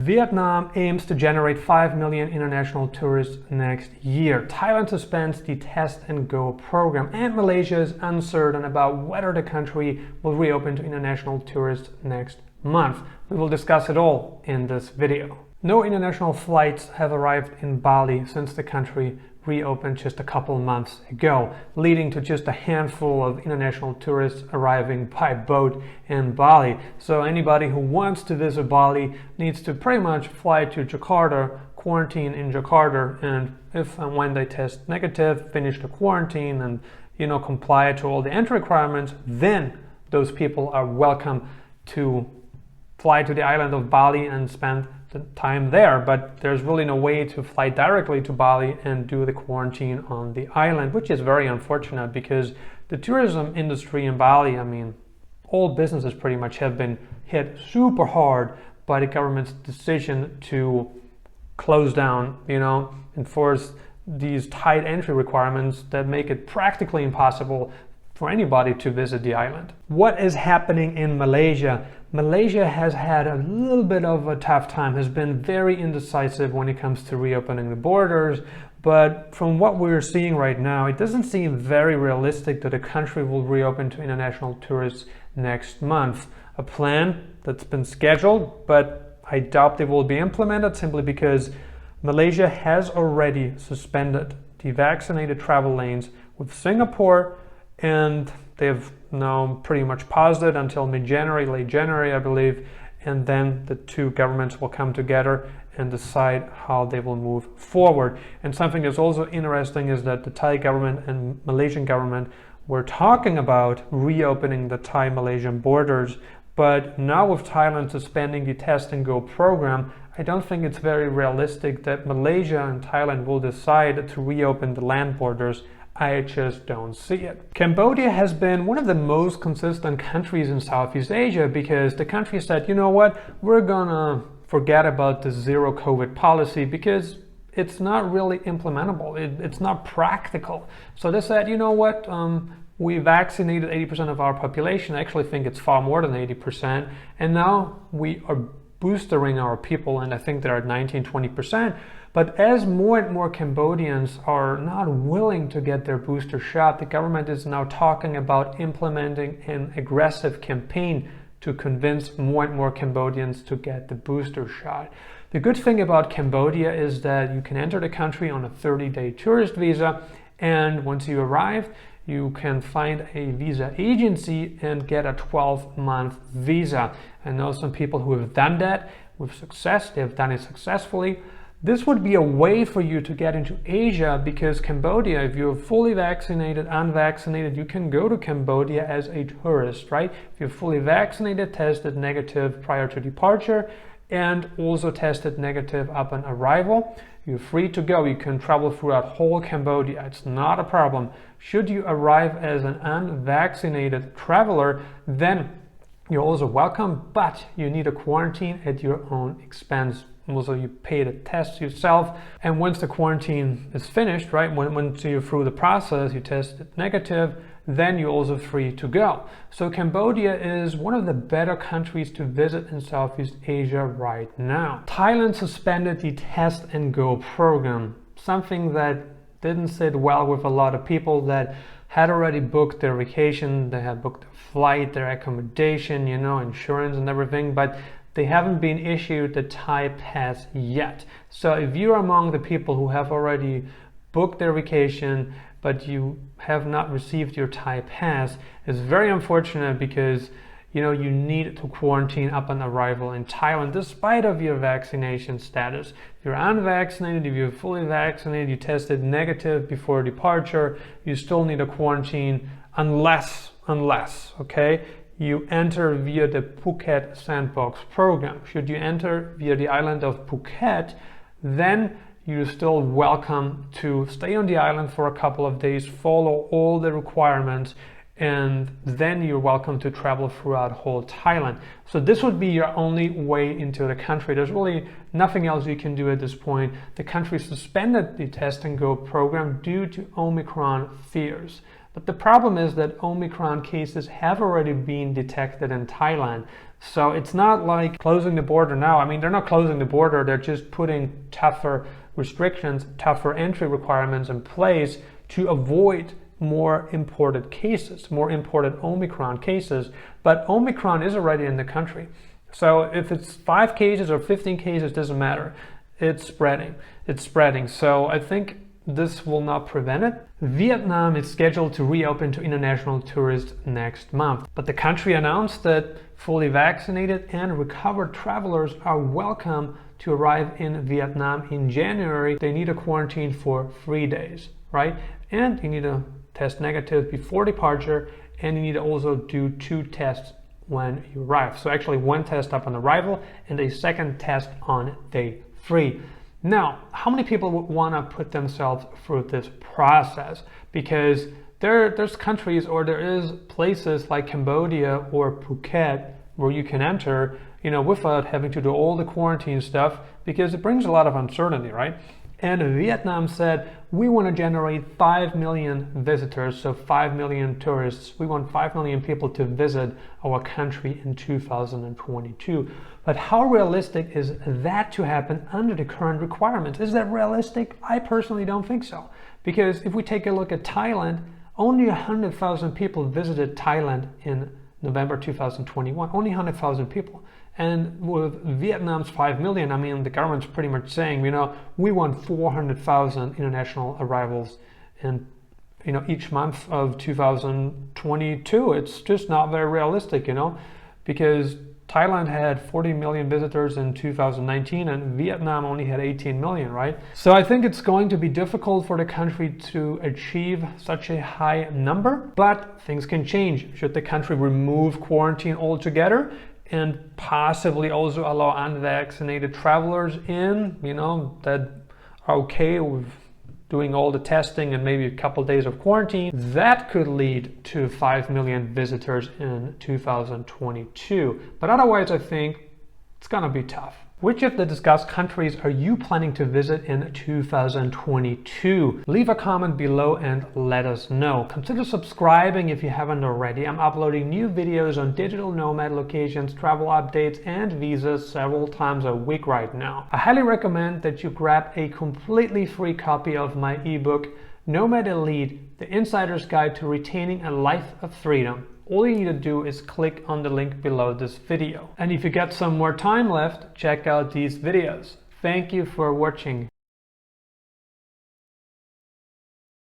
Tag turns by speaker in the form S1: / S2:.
S1: Vietnam aims to generate 5 million international tourists next year. Thailand suspends the Test and Go program, and Malaysia is uncertain about whether the country will reopen to international tourists next month. We will discuss it all in this video. No international flights have arrived in Bali since the country reopened just a couple months ago, leading to just a handful of international tourists arriving by boat in Bali. So anybody who wants to visit Bali needs to pretty much fly to Jakarta, quarantine in Jakarta, and if and when they test negative, finish the quarantine and comply to all the entry requirements, then those people are welcome to fly to the island of Bali and spend the time there. But there's really no way to fly directly to Bali and do the quarantine on the island, which is very unfortunate because the tourism industry in Bali, all businesses pretty much have been hit super hard by the government's decision to close down, enforce these tight entry requirements that make it practically impossible for anybody to visit the island. What is happening in Malaysia? Malaysia has had a little bit of a tough time, has been very indecisive when it comes to reopening the borders, but from what we're seeing right now, it doesn't seem very realistic that the country will reopen to international tourists next month. A plan that's been scheduled, but I doubt it will be implemented simply because Malaysia has already suspended the vaccinated travel lanes with Singapore, and they've now pretty much paused it until mid-January, late January, I believe, and then the two governments will come together and decide how they will move forward. And something that's also interesting is that the Thai government and Malaysian government were talking about reopening the Thai-Malaysian borders, but now with Thailand suspending the Test and Go program, I don't think it's very realistic that Malaysia and Thailand will decide to reopen the land borders. I just don't see it. Cambodia has been one of the most consistent countries in Southeast Asia because the country said, you know what, we're gonna forget about the zero COVID policy because it's not really implementable. It's not practical. So they said, you know what, we vaccinated 80% of our population. I actually think it's far more than 80%. And now we are boostering our people, and I think they're at 19-20%. But as more and more Cambodians are not willing to get their booster shot, the government is now talking about implementing an aggressive campaign to convince more and more Cambodians to get the booster shot. The good thing about Cambodia is that you can enter the country on a 30-day tourist visa, and once you arrive, you can find a visa agency and get a 12-month visa. I know some people who have done that with success. They have done it successfully. This would be a way for you to get into Asia because Cambodia, if you're fully vaccinated, unvaccinated, you can go to Cambodia as a tourist, right? If you're fully vaccinated, tested negative prior to departure, and also tested negative upon arrival, you're free to go. You can travel throughout whole Cambodia. It's not a problem. Should you arrive as an unvaccinated traveler, then you're also welcome, but you need a quarantine at your own expense. Also, you pay the test yourself, and once the quarantine is finished, right, once you're through the process, you test it negative, then you're also free to go. So Cambodia is one of the better countries to visit in Southeast Asia right now. Thailand suspended the Test and Go program, something that didn't sit well with a lot of people that had already booked their vacation, they had booked their flight, their accommodation, insurance and everything, but they haven't been issued the Thai pass yet. So if you're among the people who have already booked their vacation, but you have not received your Thai pass, it's very unfortunate because you need to quarantine upon arrival in Thailand despite of your vaccination status. If you're unvaccinated, if you're fully vaccinated, you tested negative before departure, you still need a quarantine unless, okay, you enter via the Phuket sandbox program. Should you enter via the island of Phuket, then you're still welcome to stay on the island for a couple of days, follow all the requirements, and then you're welcome to travel throughout whole Thailand. So this would be your only way into the country. There's really nothing else you can do at this point. The country suspended the Test and Go program due to Omicron fears. But the problem is that Omicron cases have already been detected in Thailand. So it's not like closing the border now. I mean, they're not closing the border, they're just putting tougher restrictions, tougher entry requirements in place to avoid more imported cases, more imported Omicron cases. But Omicron is already in the country. So if it's 5 cases or 15 cases, doesn't matter. It's spreading. It's spreading. So I think this will not prevent it. Vietnam is scheduled to reopen to international tourists next month. But the country announced that fully vaccinated and recovered travelers are welcome to arrive in Vietnam in January. They need a quarantine for 3 days, right? And you need to test negative before departure, and you need to also do 2 tests when you arrive. So actually 1 test upon arrival and a 2nd test on day 3. Now, how many people would want to put themselves through this process? Because there's countries, or there is places like Cambodia or Phuket where you can enter, without having to do all the quarantine stuff, because it brings a lot of uncertainty, right? And Vietnam said, we want to generate 5 million visitors, so 5 million tourists. We want 5 million people to visit our country in 2022. But how realistic is that to happen under the current requirements? Is that realistic? I personally don't think so. Because if we take a look at Thailand, only 100,000 people visited Thailand in November 2021, only 100,000 people. And with Vietnam's 5 million, I mean, the government's pretty much saying, we want 400,000 international arrivals in, each month of 2022. It's just not very realistic, because Thailand had 40 million visitors in 2019 and Vietnam only had 18 million, right? So I think it's going to be difficult for the country to achieve such a high number, but things can change. Should the country remove quarantine altogether and possibly also allow unvaccinated travelers in, that are okay with doing all the testing and maybe a couple days of quarantine, that could lead to 5 million visitors in 2022. But otherwise, I think it's gonna be tough. Which of the discussed countries are you planning to visit in 2022? Leave a comment below and let us know. Consider subscribing if you haven't already. I'm uploading new videos on digital nomad locations, travel updates, and visas several times a week right now. I highly recommend that you grab a completely free copy of my ebook, Nomad Elite, The Insider's Guide to Retaining a Life of Freedom. All you need to do is click on the link below this video. And if you got some more time left, check out these videos. Thank you for watching.